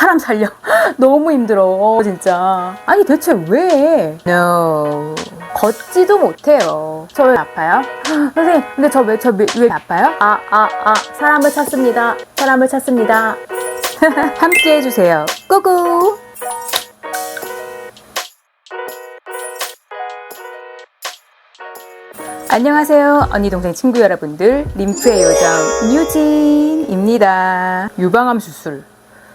사람 살려. 너무 힘들어 진짜. 아니 대체 왜? No. 걷지도 못해요. 저 왜 아파요? 선생님 근데 저 왜 아파요? 사람을 찾습니다. 사람을 찾습니다. 함께 해주세요. 꾸꾸. 안녕하세요. 언니 동생 친구 여러분들, 림프의 요정 뉴진입니다. 유방암 수술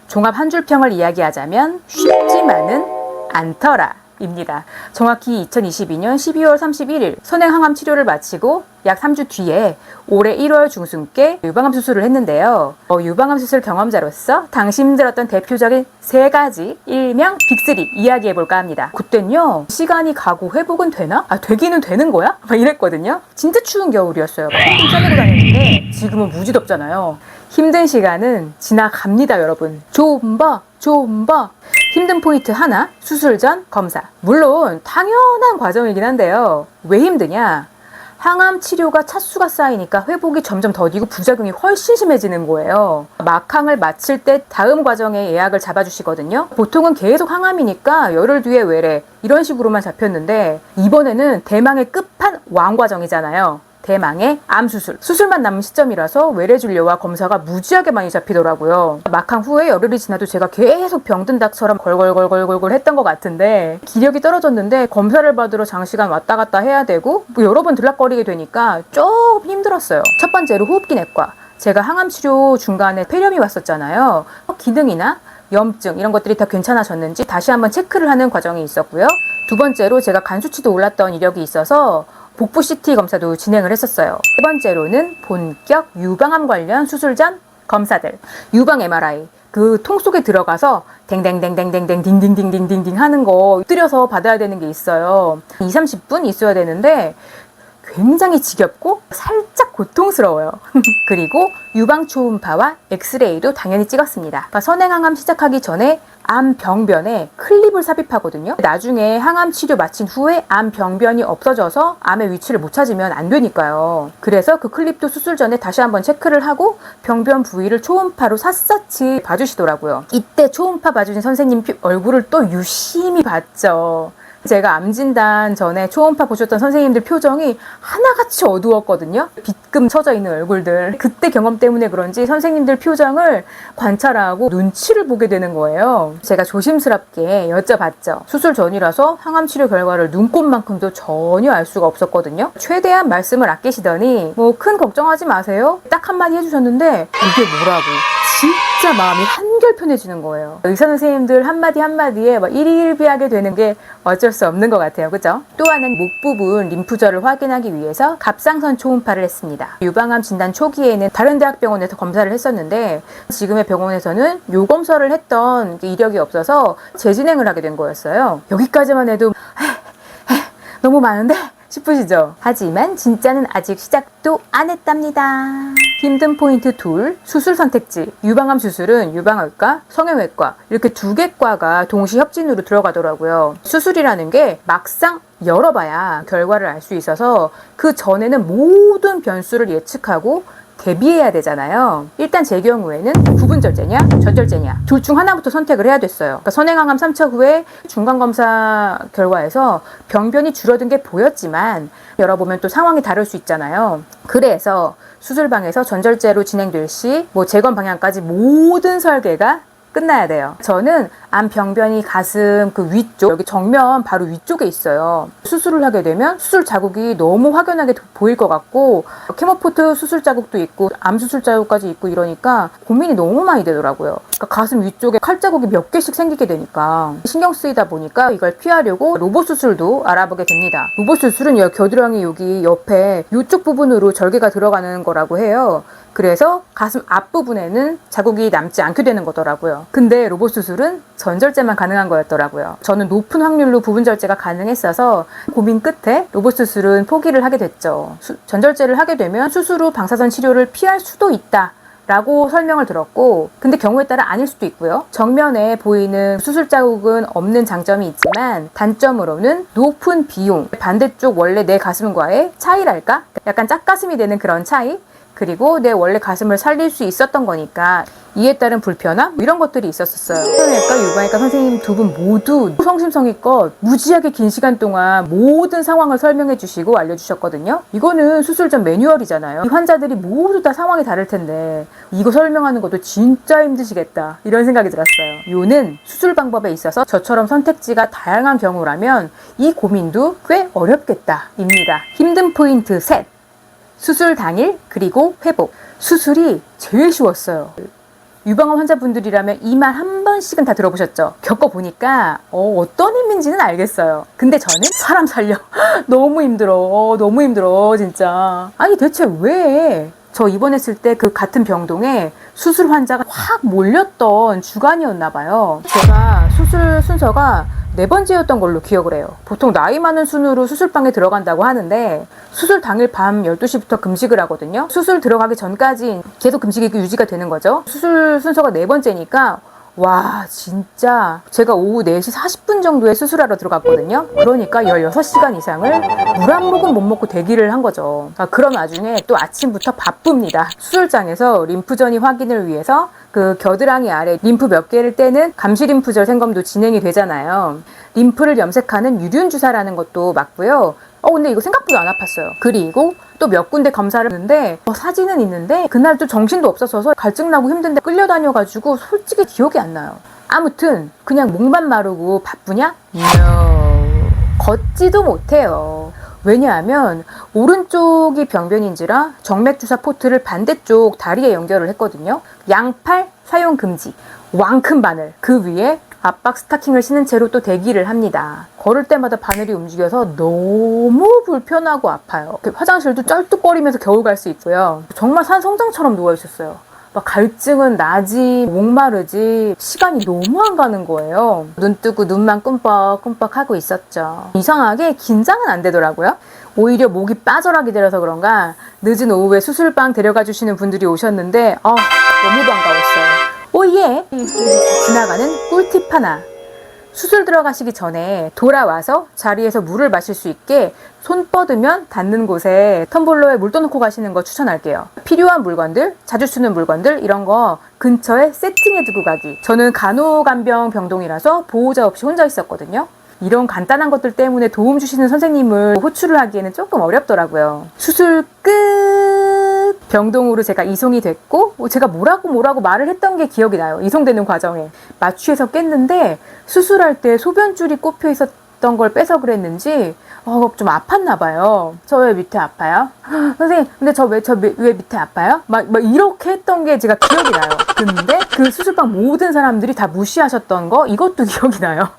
종합 한 줄 평을 이야기하자면 쉽지만은 않더라 입니다. 정확히 2022년 12월 31일 선행항암 치료를 마치고 약 3주 뒤에 올해 1월 중순께 유방암 수술을 했는데요. 유방암 수술 경험자로서 당시 힘들었던 대표적인 3가지 일명 빅3 이야기해볼까 합니다. 그땐요 시간이 가고 회복은 되나? 되기는 되는 거야? 막 이랬거든요. 진짜 추운 겨울이었어요. 꽁꽁 싸매고 다녔는데 지금은 무지 덥잖아요. 힘든 시간은 지나갑니다 여러분. 좀 봐. 힘든 포인트 하나, 수술 전 검사. 물론 당연한 과정이긴 한데요. 왜 힘드냐? 항암 치료가 차수가 쌓이니까 회복이 점점 더디고 부작용이 훨씬 심해지는 거예요. 막항을 마칠 때 다음 과정에 예약을 잡아주시거든요. 보통은 계속 항암이니까 열흘 뒤에 외래 이런 식으로만 잡혔는데 이번에는 대망의 끝판 왕과정이잖아요. 대망의 암 수술만 남은 시점이라서 외래 진료와 검사가 무지하게 많이 잡히더라고요. 막항 후에 열흘이 지나도 제가 계속 병든 닭처럼 걸걸걸걸걸 했던 것 같은데 기력이 떨어졌는데 검사를 받으러 장시간 왔다 갔다 해야 되고 여러 번 들락거리게 되니까 조금 힘들었어요. 첫 번째로 호흡기 내과. 제가 항암 치료 중간에 폐렴이 왔었잖아요. 기능이나 염증 이런 것들이 다 괜찮아졌는지 다시 한번 체크를 하는 과정이 있었고요. 두 번째로 제가 간 수치도 올랐던 이력이 있어서 복부 CT 검사도 진행을 했었어요. 세 번째로는 본격 유방암 관련 수술 전 검사들. 유방 MRI. 그 통 속에 들어가서 댕댕댕댕댕댕 딩딩딩딩딩딩 하는 거 엎드려서 받아야 되는 게 있어요. 20-30분 있어야 되는데 굉장히 지겹고 살짝 고통스러워요. 그리고 유방 초음파와 엑스레이도 당연히 찍었습니다. 선행항암 시작하기 전에 암 병변에 클립을 삽입하거든요. 나중에 항암 치료 마친 후에 암 병변이 없어져서 암의 위치를 못 찾으면 안 되니까요. 그래서 그 클립도 수술 전에 다시 한번 체크를 하고 병변 부위를 초음파로 샅샅이 봐주시더라고요. 이때 초음파 봐주신 선생님 얼굴을 또 유심히 봤죠. 제가 암 진단 전에 초음파 보셨던 선생님들 표정이 하나같이 어두웠거든요. 빗금 쳐져 있는 얼굴들. 그때 경험 때문에 그런지 선생님들 표정을 관찰하고 눈치를 보게 되는 거예요. 제가 조심스럽게 여쭤봤죠. 수술 전이라서 항암 치료 결과를 눈꼽만큼도 전혀 알 수가 없었거든요. 최대한 말씀을 아끼시더니 큰 걱정하지 마세요. 딱 한마디 해주셨는데 이게 뭐라고. 진짜 마음이 한결 편해지는 거예요. 의사 선생님들 한마디에 막 일희일비하게 되는 게 어쩔 수 없는 것 같아요. 그죠? 또 하나는 목 부분 림프절을 확인하기 위해서 갑상선 초음파를 했습니다. 유방암 진단 초기에는 다른 대학병원에서 검사를 했었는데 지금의 병원에서는 요검사를 했던 이력이 없어서 재진행을 하게 된 거였어요. 여기까지만 해도 너무 많은데? 싶으시죠? 하지만 진짜는 아직 시작도 안 했답니다. 힘든 포인트 둘, 수술 선택지. 유방암 수술은 유방외과, 성형외과 이렇게 2개 과가 동시 협진으로 들어가더라고요. 수술이라는 게 막상 열어봐야 결과를 알 수 있어서 그 전에는 모든 변수를 예측하고 대비해야 되잖아요. 일단 제 경우에는 부분절제냐 전절제냐 둘 중 하나부터 선택을 해야 됐어요. 그러니까 선행항암 3차 후에 중간검사 결과에서 병변이 줄어든 게 보였지만 열어보면 또 상황이 다를 수 있잖아요. 그래서 수술방에서 전절제로 진행될 시 재검 방향까지 모든 설계가 끝나야 돼요. 저는 암 병변이 가슴 그 위쪽, 여기 정면 바로 위쪽에 있어요. 수술을 하게 되면 수술 자국이 너무 확연하게 보일 것 같고 케모포트 수술 자국도 있고 암 수술 자국까지 있고 이러니까 고민이 너무 많이 되더라고요. 그러니까 가슴 위쪽에 칼 자국이 몇 개씩 생기게 되니까 신경 쓰이다 보니까 이걸 피하려고 로봇 수술도 알아보게 됩니다. 로봇 수술은 겨드랑이 여기 옆에 이쪽 부분으로 절개가 들어가는 거라고 해요. 그래서 가슴 앞부분에는 자국이 남지 않게 되는 거더라고요. 근데 로봇 수술은 전절제만 가능한 거였더라고요. 저는 높은 확률로 부분절제가 가능했어서 고민 끝에 로봇 수술은 포기를 하게 됐죠. 전절제를 하게 되면 수술 후 방사선 치료를 피할 수도 있다 라고 설명을 들었고 근데 경우에 따라 아닐 수도 있고요. 정면에 보이는 수술 자국은 없는 장점이 있지만 단점으로는 높은 비용, 반대쪽 원래 내 가슴과의 차이랄까? 약간 짝가슴이 되는 그런 차이? 그리고 내 원래 가슴을 살릴 수 있었던 거니까 이에 따른 불편함 이런 것들이 있었어요. 성형외과, 유방외과 선생님 두 분 모두 성심성의껏 무지하게 긴 시간 동안 모든 상황을 설명해 주시고 알려주셨거든요. 이거는 수술 전 매뉴얼이잖아요. 이 환자들이 모두 다 상황이 다를 텐데 이거 설명하는 것도 진짜 힘드시겠다 이런 생각이 들었어요. 요는 수술 방법에 있어서 저처럼 선택지가 다양한 경우라면 이 고민도 꽤 어렵겠다 입니다. 힘든 포인트 셋. 수술 당일 그리고 회복. 수술이 제일 쉬웠어요. 유방암 환자분들이라면 이 말 한 번씩은 다 들어보셨죠? 겪어보니까 어떤 힘인지는 알겠어요. 근데 저는 사람 살려 너무 힘들어. 너무 힘들어 진짜. 아니 대체 왜 저 입원했을 때 그 같은 병동에 수술 환자가 확 몰렸던 주간이었나 봐요. 제가 수술 순서가 4번째였던 걸로 기억을 해요. 보통 나이 많은 순으로 수술방에 들어간다고 하는데 수술 당일 밤 12시부터 금식을 하거든요. 수술 들어가기 전까지 계속 금식이 유지가 되는 거죠. 수술 순서가 4번째니까 와 진짜 제가 오후 4시 40분 정도에 수술하러 들어갔거든요. 그러니까 16시간 이상을 물 한 모금 못 먹고 대기를 한 거죠. 그럼 나중에 또 아침부터 바쁩니다. 수술장에서 림프전이 확인을 위해서 그 겨드랑이 아래 림프 몇 개를 떼는 감시림프절 생검도 진행이 되잖아요. 림프를 염색하는 유륜 주사라는 것도 맞고요. 근데 이거 생각보다 안 아팠어요. 그리고 또 몇 군데 검사를 했는데 사진은 있는데 그날 또 정신도 없어서 갈증나고 힘든데 끌려다녀가지고 솔직히 기억이 안 나요. 아무튼 그냥 목만 마르고 바쁘냐? No. 걷지도 못해요. 왜냐하면 오른쪽이 병변인지라 정맥주사 포트를 반대쪽 다리에 연결을 했거든요. 양팔 사용 금지, 왕큰 바늘, 그 위에 압박 스타킹을 신은 채로 또 대기를 합니다. 걸을 때마다 바늘이 움직여서 너무 불편하고 아파요. 화장실도 쩔뚝거리면서 겨우 갈 수 있고요. 정말 산성장처럼 누워있었어요. 막 갈증은 나지, 목마르지, 시간이 너무 안 가는 거예요. 눈 뜨고 눈만 끔뻑끔뻑 하고 있었죠. 이상하게 긴장은 안 되더라고요. 오히려 목이 빠져라 기다려서 그런가 늦은 오후에 수술방 데려가 주시는 분들이 오셨는데 너무 반가웠어요. 오예! 지나가는 꿀팁 하나. 수술 들어가시기 전에 돌아와서 자리에서 물을 마실 수 있게 손 뻗으면 닿는 곳에 텀블러에 물 떠놓고 가시는 거 추천할게요. 필요한 물건들, 자주 쓰는 물건들 이런 거 근처에 세팅해 두고 가기. 저는 간호간병 병동이라서 보호자 없이 혼자 있었거든요. 이런 간단한 것들 때문에 도움 주시는 선생님을 호출을 하기에는 조금 어렵더라고요. 수술 끝! 병동으로 제가 이송이 됐고 제가 뭐라고 말을 했던 게 기억이 나요. 이송되는 과정에. 마취해서 깼는데 수술할 때 소변줄이 꼽혀 있었던 걸 빼서 그랬는지 좀 아팠나 봐요. 저 왜 밑에 아파요? 선생님 근데 저 왜 밑에 아파요? 막 이렇게 했던 게 제가 기억이 나요. 근데 그 수술방 모든 사람들이 다 무시하셨던 거 이것도 기억이 나요.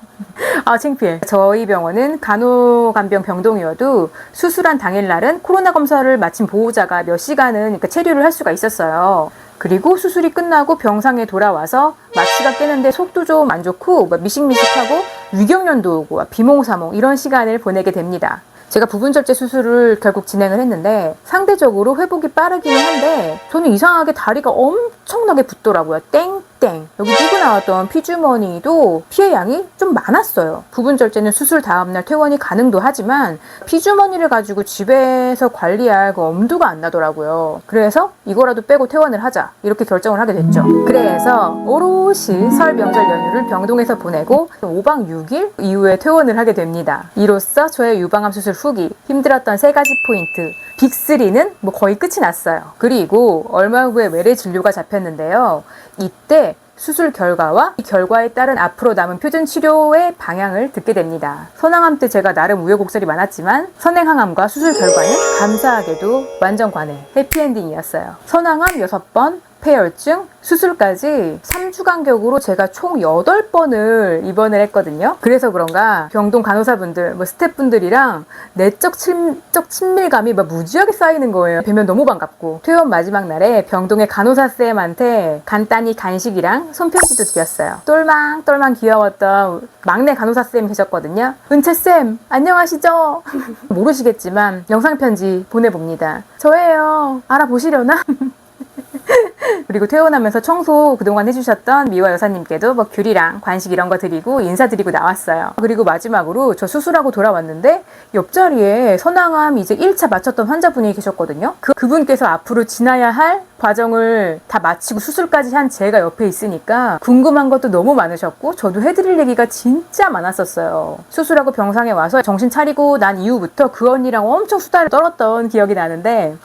창피해. 저희 병원은 간호간병 병동이어도 수술한 당일날은 코로나 검사를 마친 보호자가 몇 시간은 체류를 할 수가 있었어요. 그리고 수술이 끝나고 병상에 돌아와서 마취가 깨는데 속도 좀 안 좋고 미식미식하고 위경련도 오고 비몽사몽 이런 시간을 보내게 됩니다. 제가 부분절제 수술을 결국 진행을 했는데 상대적으로 회복이 빠르기는 한데 저는 이상하게 다리가 엄청나게 붓더라고요. 땡땡. 여기 끼고 나왔던 피주머니도 피해 양이 좀 많았어요. 부분절제는 수술 다음날 퇴원이 가능도 하지만 피주머니를 가지고 집에서 관리할 그 엄두가 안 나더라고요. 그래서 이거라도 빼고 퇴원을 하자 이렇게 결정을 하게 됐죠. 그래서 오롯이 설 명절 연휴를 병동에서 보내고 5박 6일 이후에 퇴원을 하게 됩니다. 이로써 저의 유방암 수술 후기 힘들었던 3가지 포인트 빅3는 거의 끝이 났어요. 그리고 얼마 후에 외래 진료가 잡혔는데요. 이때 수술 결과와 이 결과에 따른 앞으로 남은 표준 치료의 방향을 듣게 됩니다. 선항암 때 제가 나름 우여곡절이 많았지만 선행항암과 수술 결과는 감사하게도 완전 관해 해피엔딩이었어요. 선항암 6번, 폐혈증, 수술까지 3주 간격으로 제가 총 8번을 입원을 했거든요. 그래서 그런가 병동 간호사분들, 스태프분들이랑 내적 친밀감이 무지하게 쌓이는 거예요. 뵈면 너무 반갑고 퇴원 마지막 날에 병동의 간호사쌤한테 간단히 간식이랑 손편지도 드렸어요. 똘망똘망 귀여웠던 막내 간호사쌤 계셨거든요. 은채쌤 안녕하시죠? 모르시겠지만 영상편지 보내봅니다. 저예요. 알아보시려나? 그리고 퇴원하면서 청소 그동안 해주셨던 미화 여사님께도 뭐 귤이랑 관식 이런 거 드리고 인사드리고 나왔어요. 그리고 마지막으로 저 수술하고 돌아왔는데 옆자리에 선항암 이제 1차 마쳤던 환자분이 계셨거든요. 그분께서 앞으로 지나야 할 과정을 다 마치고 수술까지 한 제가 옆에 있으니까 궁금한 것도 너무 많으셨고 저도 해드릴 얘기가 진짜 많았었어요. 수술하고 병상에 와서 정신 차리고 난 이후부터 그 언니랑 엄청 수다를 떨었던 기억이 나는데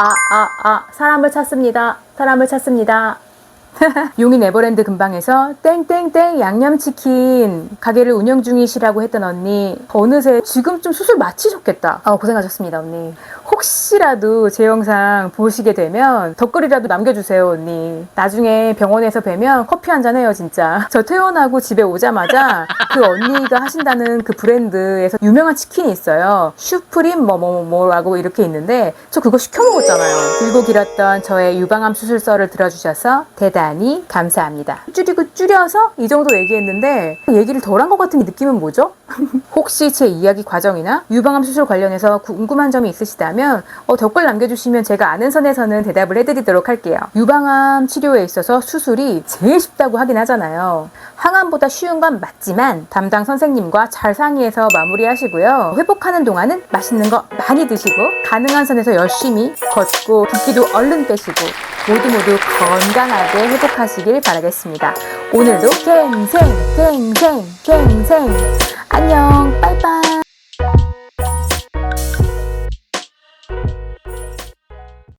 사람을 찾습니다. 용인 에버랜드 근방에서 땡땡땡 양념치킨 가게를 운영 중이시라고 했던 언니, 어느새 지금쯤 수술 마치셨겠다. 고생하셨습니다 언니. 혹시라도 제 영상 보시게 되면 댓글이라도 남겨주세요 언니. 나중에 병원에서 뵈면 커피 한잔 해요 진짜. 저 퇴원하고 집에 오자마자 그 언니가 하신다는 그 브랜드에서 유명한 치킨이 있어요. 슈프림 뭐라고 이렇게 있는데 저 그거 시켜 먹었잖아요. 길고 길었던 저의 유방암 수술설을 들어주셔서 대단히 감사합니다. 줄여서 이 정도 얘기했는데 얘기를 덜 한 것 같은 이 느낌은 뭐죠? 혹시 제 이야기 과정이나 유방암 수술 관련해서 궁금한 점이 있으시다면 댓글 남겨주시면 제가 아는 선에서는 대답을 해드리도록 할게요. 유방암 치료에 있어서 수술이 제일 쉽다고 하긴 하잖아요. 항암보다 쉬운 건 맞지만 담당 선생님과 잘 상의해서 마무리하시고요. 회복하는 동안은 맛있는 거 많이 드시고 가능한 선에서 열심히 걷고 붓기도 얼른 빼시고 모두 건강하게 회복하시길 바라겠습니다. 오늘도 갱생 안녕.